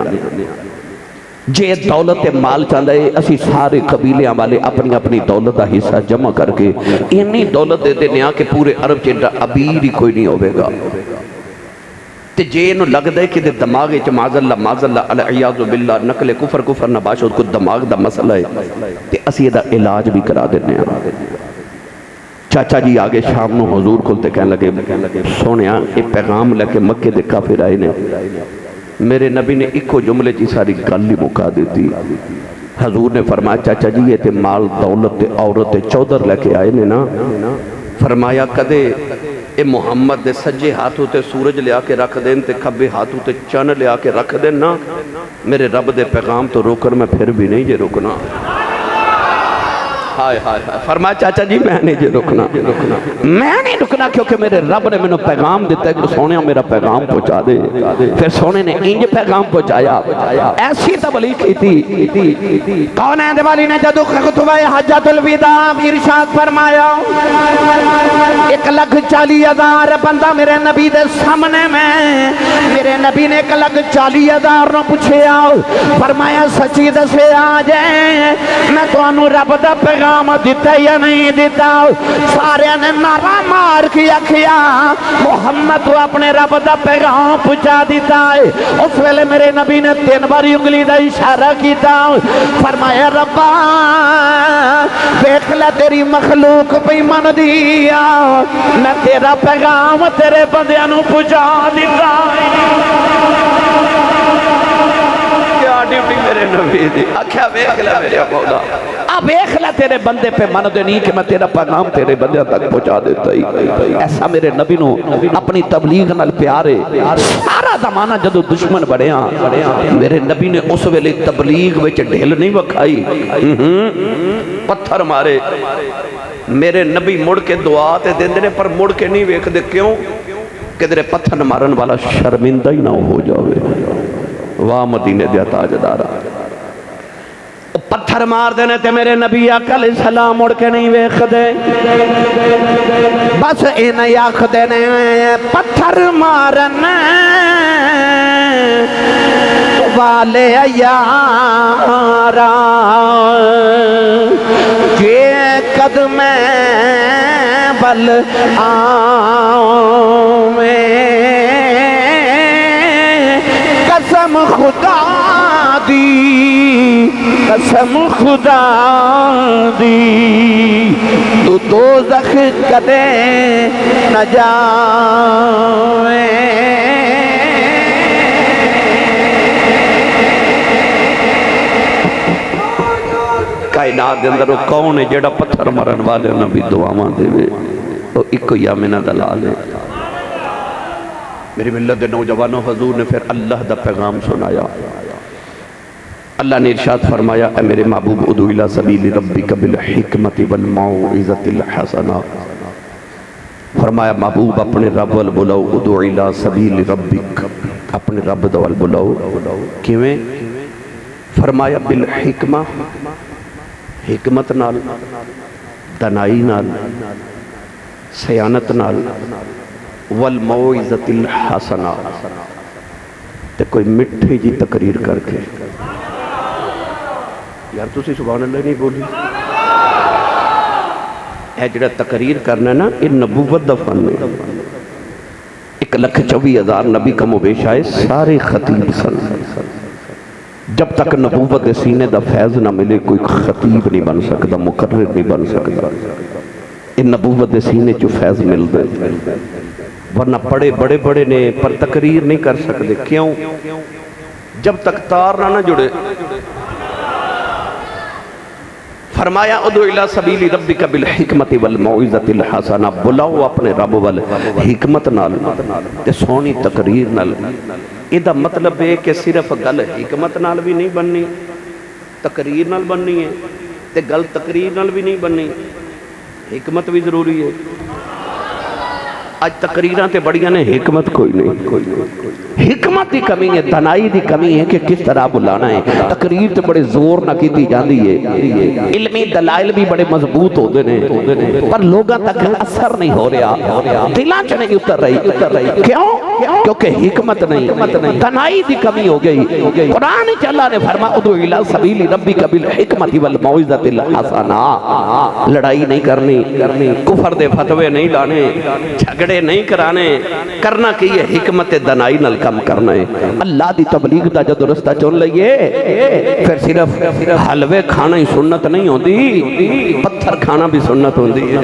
جے دولت مال چاندہ ہے اسی سارے قبیلیاں والے اپنی اپنی دولت دا حصہ جمع کر کے انہی دولت دے دینے کہ پورے عرب چندہ ابیر ہی کوئی نہیں ہوئے گا تے جے انہوں لگ دے کہ دماغ معاذ اللہ علیہ باللہ نقل کفر نباشد کو دماغ دا مسئلہ ہے تے اسی دا علاج بھی کرا دینے چاچا جی آگے شام نو حضور کھلتے کہنے لگے سونیا ایک پیغام لے کے مکے دے کافر آئے نے میرے نبی نے ایک جملے جی ساری گل ہی مکا دیتی۔ حضور نے فرمایا چاچا جی یہ تے مال دولت تے عورت تے چودھر لے کے آئے نے نا، فرمایا کدے اے محمد دے سجے ہاتھوں تے سورج لیا کے رکھ دیں تے کھبے ہاتھوں تے چن لیا کے رکھ دیں نا، میرے رب دے پیغام تو روکر میں پھر بھی نہیں جے رکنا۔ ہائے ہائے فرمایا چاچا جی میں نہیں جے رکنا، میں نہیں رکنا کیونکہ میرے رب نے میں پیغام دیتا ہے کہ سونے میرا پیغام پہنچا دے۔ پھر سونے نے انج پیغام پہنچایا، ایسی تبلیغ کی تھی۔ کون ہے دیوالی نے جدو خطبہ حجۃ الوداع ارشاد فرمایا 1,40,000 بندہ میرے نبی دے سامنے میں، میرے نبی نے 1,40,000 نو پوچھے آؤ، فرمایا سچی دسے آجائیں میں تو انہوں رب دا پیغام دیتا یا نہیں دیتا؟ سارے نے نعرہ مار کیا محمد تو اپنے رب دا پیغام پہنچا دیتا ہے۔ اس ویلے میرے نبی نے 3 باری انگلی دا اشارہ کیتا، فرمایا ربا دیکھ لے تیری مخلوق پہ من دیا، میں تیرا پیغام تیرے بندیاں نو پہنچا دیتا ہے۔ کیا ڈیوٹی میرے نبی دی، آکھیا دیکھ لے میرے مولا اب ایک لے تیرے بندے پہ من دے نہیں کہ میں تیرا پیغام تیرے بندے تک پہنچا دیتا ہی۔ ایسا میرے نبی نو اپنی تبلیغ نال پیارے سارا زمانہ جدو دشمن بڑھیاں میرے نبی نے اس ویلے تبلیغ وچ ڈھیل نہیں وکھائی، پتھر مارے میرے نبی مڑ کے دعا تے دیندے نے پر مڑ کے نہیں ویکھ دے کیوں کہ تیرے پتھر مارن والا شرمندہ ہی نہ ہو جاوے۔ واہ مدینے دیا تاجدارا پتھر مار دینے تے میرے نبی آقا علیہ السلام مڑ کے نہیں ویکھ دے، بس انہیں آکھ دینے پتھر مارنے والے یارا جے قدم بل آؤں قسم خدا دی قسم خدا دی تو دوزخ کدے نہ جاویں کائنات دے اندر وہ کون ہے جڑا پتھر مرن والے انہاں بھی دعاواں دے وہ ایک ہی آمینہ دلال ہے میری ملت دے نوجوانوں حضور نے پھر اللہ دا پیغام سنایا اللہ نے ارشاد فرمایا اے میرے محبوب ادعو الی سبیل ربک بالحکمت والموعظۃ الحسنہ فرمایا محبوب اپنے رب وال بلاؤ ادعو الی سبیل ربک اپنے رب دوال بلاؤ کیویں فرمایا بالحکمہ حکمت نال دنائی نال سیانت نال والموعظۃ الحسنہ تے کوئی مٹھی جی تقریر کر کے یار تسی سبحان اللہ نہیں بولی اے جڑا تقریر کرنا ہے نا یہ نبوت دا فن ہے 1,24,000 نبی کم و بیش آئے سارے خطیب سن جب تک نبوت دے سینے دا فیض نہ ملے کوئی خطیب نہیں بن سکتا مقرر نہیں بن سکتا ان نبوت دے سینے جو فیض مل دے ورنہ بڑے بڑے بڑے نے پر تقریر نہیں کر سکتے کیوں جب تک تار نہ جڑے فرمایا ادعو الی سبیل ربک بالحکمت والموعظۃ الحسنہ بلاؤ اپنے رب وال حکمت نال تے سونی تقریر نال یہ مطلب ہے کہ صرف گل حکمت نال بھی نہیں بننی تقریر نال بننی ہے تے گل تقریر نال بھی نہیں بننی حکمت بھی ضروری ہے آج تقریراں تے بڑیاں نے حکمت کوئی نہیں حکمت دی کمی ہے دنائی دی کمی ہے کہ کس طرح بلانا ہے تقریر تے بڑے زور نہ کی جاندی ہے علمی دلائل بھی بڑے مضبوط ہوتے ہیں پر لوگاں تک اثر نہیں ہو رہا دلاں چ نہیں اتر رہی کیوں کیونکہ حکمت نہیں دنائی دی کمی ہو گئی قرآن اللہ نے فرمایا ادعو الی سبیل ربک بالحکمت والموعظۃ الحسنہ لڑائی نہیں کرنی کفر دے فتوے نہیں لانے جھگڑے نہیں کرانے کرنا کی ہے حکمت دنائی نل کم کرنا ہے اللہ دی تبلیغ دا جدو رستہ چون لئیے پھر صرف حلوے کھانا ہی سنت نہیں ہوندی پتھر کھانا بھی سنت ہوندی ہے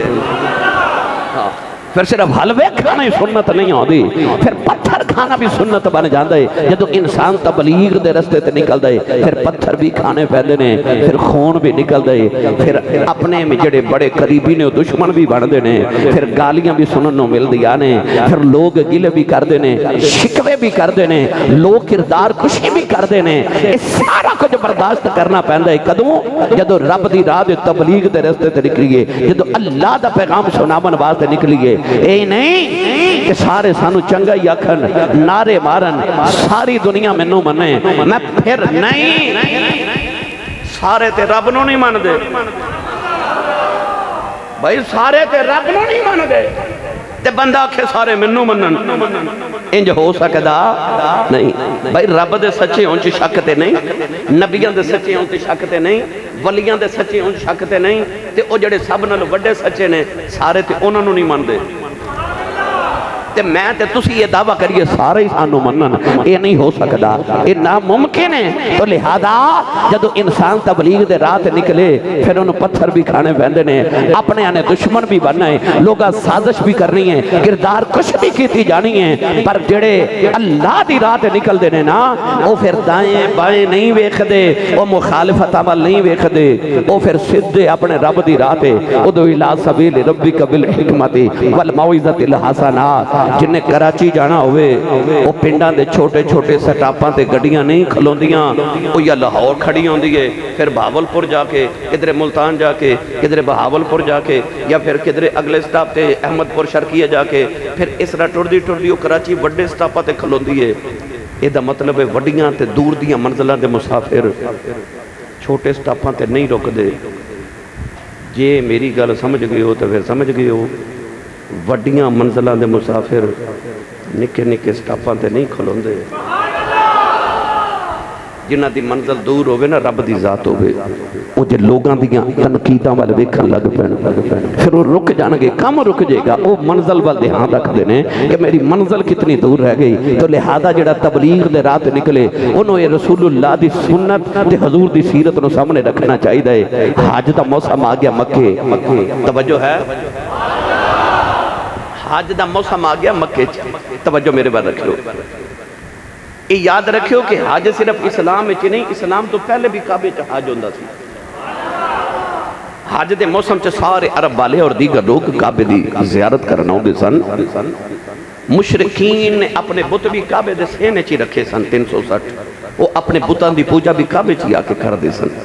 پھر صرف حلوے کھانا ہی سنت نہیں ہوندی پھر پتھر کھانا بھی سنت بن جاندہ ہے جدو انسان تبلیغ دے رستے تے نکل دے پھر پتھر بھی کھانے پہلے نے پھر خون بھی نکل دے پھر اپنے میں جڑے بڑے قریبی نے دشمن بھی بڑھ دے نے پھر گالیاں بھی سننوں مل دیا نے پھر لوگ گلے بھی کر دے نے شکوے بھی کر دے نے لوگ کردار کشی بھی کر دے نے اس سارا کچھ برداشت کرنا پہندہ ہے قدموں جدو رب دی راہ دے تبلیغ دے رستے تے نکلیے جدو اللہ دا پیغام سنامن واسطے نکلیے اے نہیں کہ سارے سانو چنگا ہی آکھن نعرے مارن ساری دنیا میں نو منے میں پھر نہیں سارے تے رب نو نہیں مان دے بھائی سارے تے رب نو نہیں مان دے تے بندہ آکھے سارے منو منن انج ہو سکدا نہیں بھائی رب دے سچے ہون چ شک تے نہیں نبیاں دے سچے ہون تے شک تے نہیں ولیاں دے سچے ہون شک تے نہیں تے او جڑے سب نال وڈے سچے نے سارے تے انہاں نو نہیں ماندے تے میں تے تسی یہ دعویٰ کریے سارے ہی سانو منن یہ نہیں ہو سکتا یہ ناممکن ہے تو لہذا جدو انسان تبلیغ دے رات نکلے پھر انہوں پتھر بھی کھانے پہندے نے اپنے آنے دشمن بھی بننا ہے لوگا سازش بھی کرنی ہے کردار کچھ بھی کیتی جانی ہے پر جڑے اللہ دی رات نکل دینے نا وہ پھر دائیں بائیں نہیں ویکھ دے وہ مخالفت عمل نہیں ویکھ دے وہ پھر صدے اپنے رب دی رات ادعو الی سبیل ربک بالحکمت والموعظۃ الحسنہ جنہیں کراچی جانا ہوئے وہ پنڈاں دے چھوٹے چھوٹے سٹاپاں تے گڑیاں نہیں کھلوندیاں وہ یا لاہور کھڑی ہوندی ہے پھر بہاولپور جا کے کدھر ملتان جا کے کدھر بہاولپور جا کے یا پھر کدھر اگلے سٹاپ تے احمد پور شرقیہ جا کے پھر اس طرح ٹردی ٹردی وہ کراچی وڈے سٹاپاں تے کھلوندی ہے یہ دا مطلب ہے وڈیاں تے دور دیاں منزلاں دے مسافر چھوٹے سٹاپاں تے نہیں رک دے جے میری گل سمجھ گئے ہو تو پھر سمجھ گئے ہو وڈیاں منزلاں دے مسافر نکے نکے سٹاپاں تے نہیں کھلوندے جنہ دی منزل دور ہوئے نا رب دی ذات ہوئے وہ جے لوگاں دیاں تنقیداں والے ویکھن لگ پین پھر وہ رک جانگے کم رک جائے گا وہ منزل وال دھیان رکھ دینے کہ میری منزل کتنی دور رہ گئی تو لہذا جڑا تبلیغ دے رات نکلے انہوں یہ رسول اللہ دی سنت تے حضور دی سیرت نو سامنے رکھنا چاہی دے حج دا موسم آ گیا مکے توجہ ہے حج دا موسم آ گیا مکے توجہ میرے بات رکھ لو یہ یاد رکھو کہ حج صرف اسلام میں نہیں اسلام تو پہلے بھی کعبے چ حج ہوندہ سی حج دے موسم چ سارے عرب والے اور دیگر لوگ کعبے دی زیارت کرنا ہوندے سن مشرکین نے اپنے بت بھی کعبے دے سینے چی رکھے سن 360 وہ اپنے بتان دی پوجا بھی کعبے چی آ کے کر دے سن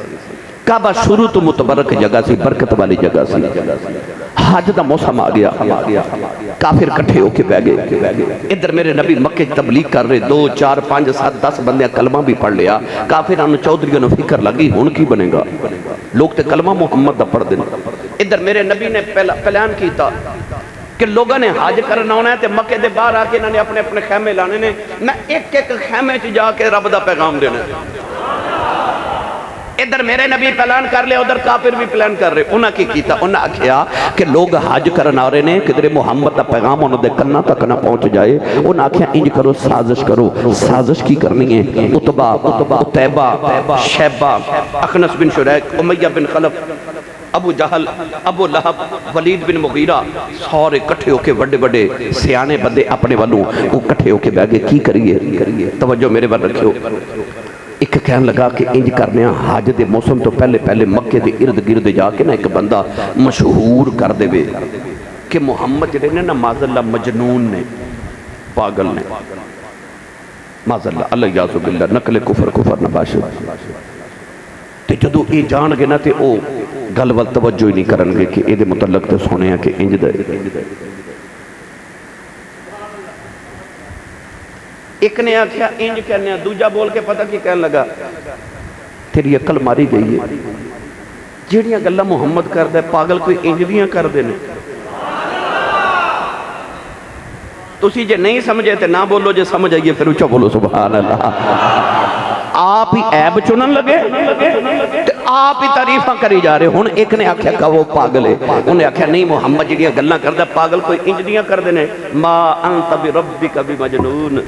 کعبہ شروع تو متبرک جگہ سی برکت والی جگہ سی حج دا موسم آ گیا کافر کٹھے ہو کے بہ گئے ادھر میرے نبی مکے تبلیغ کر رہے 2 4 5 7 10 بندے کلمہ بھی پڑھ لیا کافرانو چودھریوں نے فکر لگی ہون کی بنے گا لوگ تے کلمہ محمد دا پڑھ دینا ادھر میرے نبی نے پلان کیتا کہ لوگوں نے حج کرنا ہونا ہے تے مکے دے باہر آ کے انہوں نے اپنے اپنے خیمے لانے نے میں ایک ایک خیمے چ جا کے رب دا پیغام دینا ادھر میرے نبی پلان کر لے ادھر کافر بھی پلان کر رہے انہاں کی کیتا انہاں آکھیا کہ لوگ حج کرنا آ رہے نے کدھر محمد دا پیغام انہوں دے کنہ تک نہ پہنچ جائے انہاں آکھیا انج کرو سازش کی کرنی ہے عتبہ عتیبہ شیبہ اخنس بن شریک امیہ بن خلف ابو جہل ابو لہب ولید بن مغیرہ سارے کٹھے ہو کے بڑے بڑے سیانے بندے اپنے والوں وہ کٹھے ہو کے بیگے کی کریے توجہ میرے بار رکھو ایک کہن لگا کہ انج کرنے حج دے موسم تو پہلے مکے دے ارد گرد جا کے نا ایک بندہ مشہور کر دے بے کہ محمد جڑے نے نا معاذ اللہ مجنون نے پاگل نے معاذ اللہ یعوذ باللہ نقل کفر نباشد تے جدو اے جان گے نا تے او گل ول توجہ ہی نہیں کرن گے کہ اے دے متعلق تے سونے ہیں کہ انج دے ایک نے آکھیا انج کہنے ہیں دوجہ بول کے پتہ کی کہنے لگا تیری عقل ماری گئی ہے جیڑیاں گلہ محمد کر دے پاگل کوئی انجویاں کر دینے تو اسی جے نہیں سمجھے تھے نہ بولو جے سمجھ آئیے پھر اچھا بولو سبحان اللہ آپ ہی عیب چنن لگے تو آپ ہی تعریفہ کری جا رہے ہون ایک نے آکھیا کہ وہ پاگل ہے انہیں آکھیا نہیں محمد جیڑیاں گلہ کر دے پاگل کوئی انجویاں کر دینے ما انت بربک بمجنون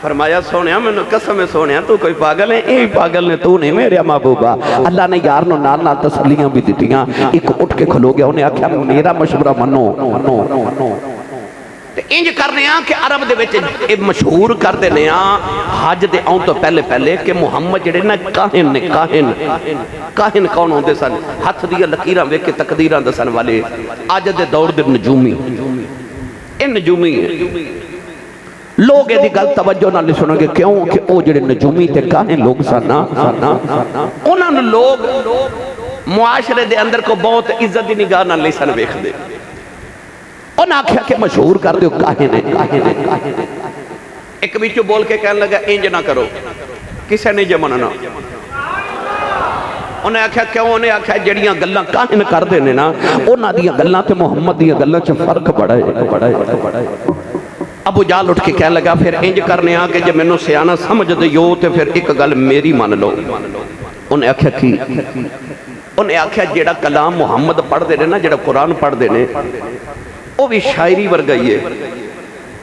فرمایا سونیا میں قسم سونیا تو کوئی پاگل ہے یہی پاگل نے تو نہیں میرے محبوبہ اللہ نے یار نو نال نال تسلیاں بھی دیتیاں ایک اٹھ کے کھلو گیا انہیں آکھیا میرا مشورہ منو تے انج کرنے آن کہ عرب دے وچ مشہور کر دینے آن حج دے آن تو پہلے کہ محمد جڑے نا کاہن نے کاہن کون ہوندے سن ہاتھ دیا لکیراں ویکھ کے تقدیراں دسن والے آج دے دور دے نجومی ان نجومی ہیں لوگ یہ گل توجہ نہ لے سنو گے کیوں کہ او جڑے نجومی تے کاہیں لوگ سانا انہاں نے لوگ معاشرے دے اندر کو بہت عزت دی نگاہ نہ لے سن ویکھ دے انہاں آکھیا کہ مشہور کر دیو کاہیں نے ایک بیچو بول کے کہنے لگا انج نہ کرو کسے نہیں جے مننا انہیں آکھیا کیوں انہیں آکھیا جڑیاں گلاں کاہیں کر دینے نا انہاں دیاں گلاں تے محمد دیاں گلاں چ فرق بڑا ہے ابو جال اٹھ کے کہنے لگا پھر انج کرنے آگے جب میں نے سیانہ سمجھ دیو تے پھر ایک گل میری مان لو انہیں آکھیا کی انہیں آکھیا جیڑا کلام محمد پڑھ دے نا جیڑا قرآن پڑھ دے وہ بھی شاعری ورگئی ہے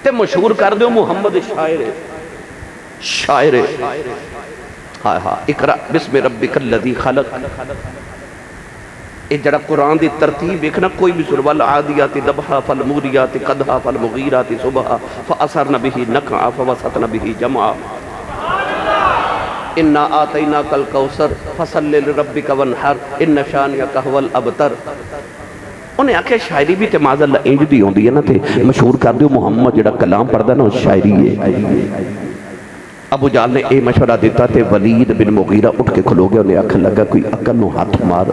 تے مشہور کر دیو محمد شاعر اقرأ بسم ربک الذی خلق جڑا قرآن دی ترتیب ایک نا کوئی بھی سورہ والعادیات ضبحا فالموریات قدحا فالمغیرات صبحا فاثرن به نقعا فوسطن به جمعا انا آتیناک الکوثر فصل لربک وانحر ان شانئک هو الابتر انہیں آکھے شاعری بھی تے معاذ اللہ انج دی ہوندی ہے نا تے مشہور کر دیو محمد جڑا کلام پڑھدا نا شاعری ہے ابو جال نے اے مشورہ دیتا تے ولید بن مغیرہ اٹھ کے کھلو گیا انہیں آکھن لگا کوئی عقل نو ہاتھ مار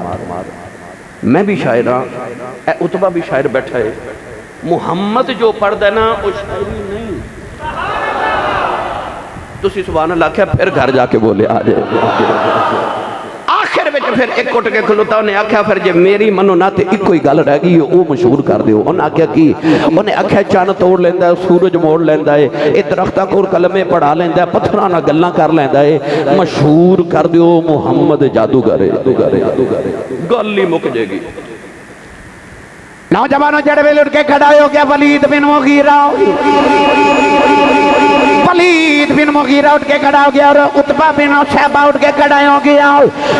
میں بھی شاعر ہاں اے عتبہ بھی شاعر بیٹھا ہے محمد جو پڑھ دینا وہ شاعری نہیں تسی سبحان اللہ کیا پھر گھر جا کے بولے آ جائے آخر میں کے پھر ایک اٹھ کے کھلوتا انہیں آکھیا پھر جے میری منو نہ تے ایک کوئی گل رہ گئی وہ مشہور کر دیو انہیں آکھیا کی انہیں آکھیا چاند توڑ لیندہ ہے سورج موڑ لیندہ ہے اے درختہ کور کلمے پڑھا لیندہ ہے پتھرانہ گلہ کر لیندہ ہے مشہور کر دیو محمد جادوگرے گلی مک جے گی نوجوانوں جڑے ویلے اٹھ کے کھڑا ہو گیا ولید بن مغیرہ ولید بن مغیرہ اٹھ کے کھڑا ہو گیا اور عتبہ بن شیبہ اٹھ کے کھڑا ہو گیا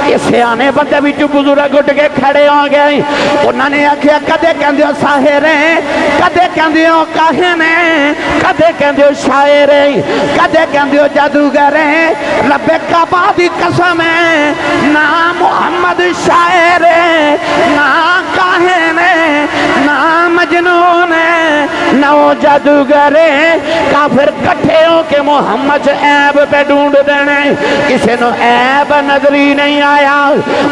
یہ سیانے بندے بھی بزرگ اٹھ کے کھڑے ہو گئے انہوں نے آکھیا کدے کہندے ہو ساحر ہیں کدے کہندے ہو کاہن ہیں کدے کہندے ہو شاعر ہیں کدے کہندے ہو جادوگر ہیں رب کعبہ دی قسم ہے نہ محمد شاعر ہے نہ کاہن ہے نہ مجنون ہے نہ وہ جادوگر ہے کافر کٹھے ہو کہ محمد سے عیب پہ ڈھونڈ دینے کسی نو عیب نظری نہیں آیا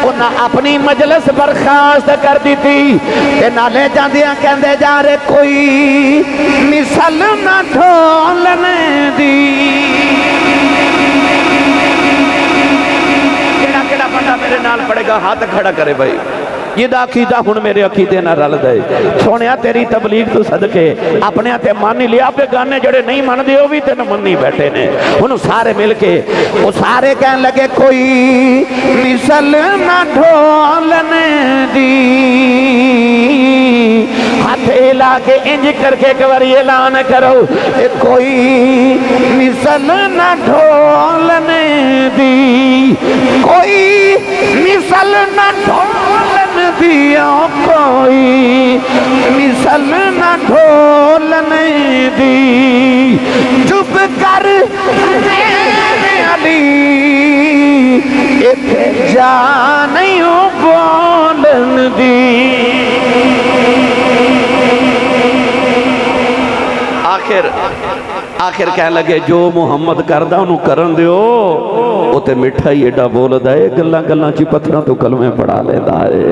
انہاں اپنی مجلس برخاست کر دی تھی کہ نالے جاندیاں کہندے جا رہے کوئی مثل نہ ڈھولنے دی کیڑا بندہ میرے نال پڑے گا ہاتھ کھڑا کرے بھائی یہ دا عقیدہ ہن میرے عقیدے نہ رل دے سونیا تیری تبلیغ تو صدقے اپنے تے مان ہی لیا پہ گانے جڑے نہیں مان دے وہ بھی تین منی بیٹھے نے انہوں سارے مل کے وہ سارے کہنے لگے کوئی مثل نہ ڈھولنے دی ہاتھ ہلا کے انج کر کے ایک بار اعلان کرو کوئی مثل نہ ڈھولنے دی کوئی مثل نہ ڈھولنے دیا کوئی مثل نہ ڈھولنے دی چپ کر میرے علی ایک جا نہیں بولن دی آخر کہہ لگے جو محمد کردہ انہوں کرن دیو وہ تے مٹھا ہی ایڈا بول دائے گلہ گلہ چی پتھرہ تو کلمیں پڑھا لے دائے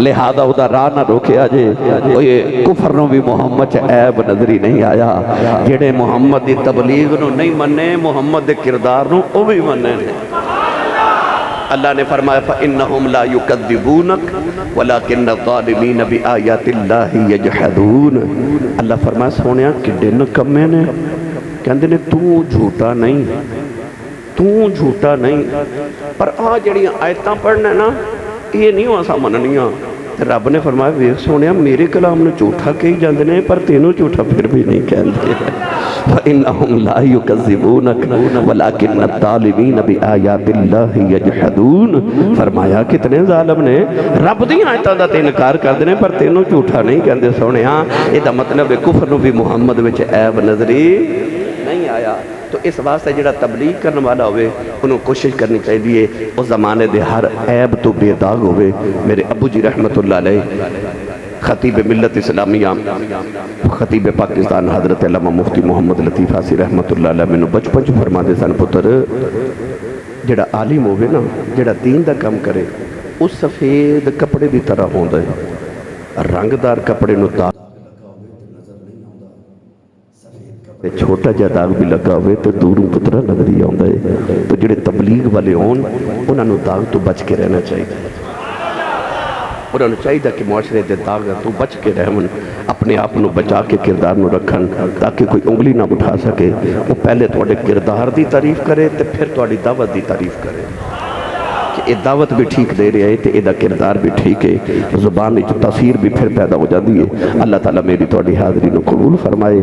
لہذا وہ دا راہ نہ روکے آجے وہ یہ کفر نو بھی محمد چا عیب نظری نہیں آیا جڑے محمد دی تبلیغ نو نہیں مننے محمد دے کردار نو وہ بھی مننے اللہ نے فرمایا فَإِنَّهُمْ لَا يُكَذِّبُونَكَ وَلَكِنَّ الظَّالِمِينَ بِآيَاتِ اللَّهِ يَجْحَدُونَ اللہ فرمایا سونیا کڈے نکمے نے کہندے نے تو جھوٹا نہیں پر جڑی آیتاں پڑھنا نا یہ نہیں وہاں سا مننیاں رب نے فرمایا ویکھ سونیا میرے کلام نے جھوٹا کہی جاندے نے پر تینوں جھوٹا پھر بھی نہیں کہندے فَإِنَّهُمْ لَا يُكَذِّبُونَكَ وَلَكِنَّ الظَّالِمِينَ بِآيَاتِ اللَّهِ يَجْحَدُونَ فرمایا کتنے ظالم نے رب دی آیتاں دا تے انکار کر دینے پر تینوں جھوٹا نہیں کہندے سونیا یہ دا مطلب کفر نو بھی محمد وچ عیب نظری نہیں آیا تو اس واسطے جڑا تبلیغ کرنے والا ہوئے انہوں کوشش کرنی چاہیے اس زمانے دے ہر عیب تو بے داغ ہوئے میرے ابو جی رحمت اللہ علیہ خطیب ملت اسلامیہ خطیب پاکستان حضرت علامہ مفتی محمد لطیف حاسی رحمت اللہ علیہ میں بچپن چ فرما دے سن پتر جڑا عالم ہوئے نا جڑا دین دا کم کرے اس سفید کپڑے دی طرح ہوں دے رنگدار کپڑے نو داغ چھوٹا جا داغ بھی لگا ہوئے تو دوروں پترہ نظری آؤں دے تو جڑے تبلیغ والے ہون انہوں نے داغ تو بچ کے رہنا چاہیے انہوں نے چاہیے کہ معاشرے دے داغ تو بچ کے رہن اپنے آپ نو بچا کے کردار نو رکھن تاکہ کوئی انگلی نہ اٹھا سکے وہ پہلے تھوڑے کردار دی تعریف کرے تو پھر تھوڑی دعوت دی تعریف کرے کہ یہ دعوت بھی ٹھیک دے رہے ہیں تو یہ کردار بھی ٹھیک ہے زبان تاثیر بھی پھر پیدا ہو جاتی ہے اللہ تعالیٰ میری تھوڑی حاضری نو قبول فرمائے